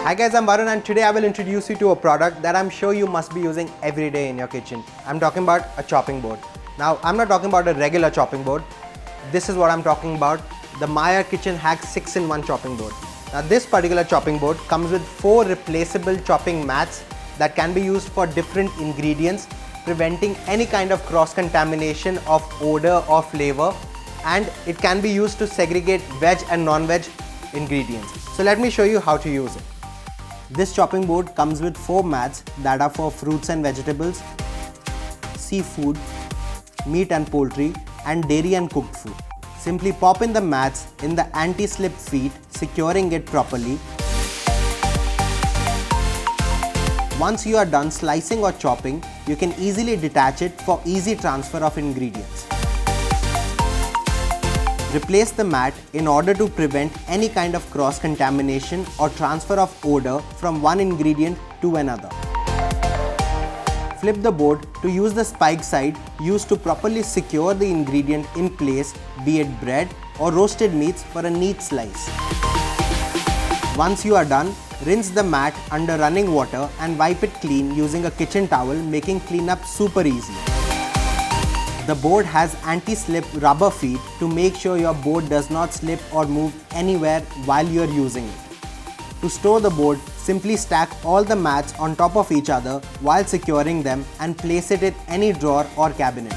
Hi guys, I'm Varun and today I will introduce you to a product that I'm sure you must be using every day in your kitchen. I'm talking about a chopping board. Now, I'm not talking about a regular chopping board. This is what I'm talking about, the Meyer Kitchen Hack 6-in-1 chopping board. Now, this particular chopping board comes with 4 replaceable chopping mats that can be used for different ingredients, preventing any kind of cross-contamination of odor or flavor, and it can be used to segregate veg and non-veg ingredients. So let me show you how to use it. This chopping board comes with 4 mats that are for fruits and vegetables, seafood, meat and poultry, and dairy and cooked food. Simply pop in the mats in the anti-slip feet, securing it properly. Once you are done slicing or chopping, you can easily detach it for easy transfer of ingredients. Replace the mat in order to prevent any kind of cross-contamination or transfer of odor from one ingredient to another. Flip the board to use the spike side used to properly secure the ingredient in place, be it bread or roasted meats for a neat slice. Once you are done, rinse the mat under running water and wipe it clean using a kitchen towel, making cleanup super easy. The board has anti-slip rubber feet to make sure your board does not slip or move anywhere while you are using it. To store the board, simply stack all the mats on top of each other while securing them and place it in any drawer or cabinet.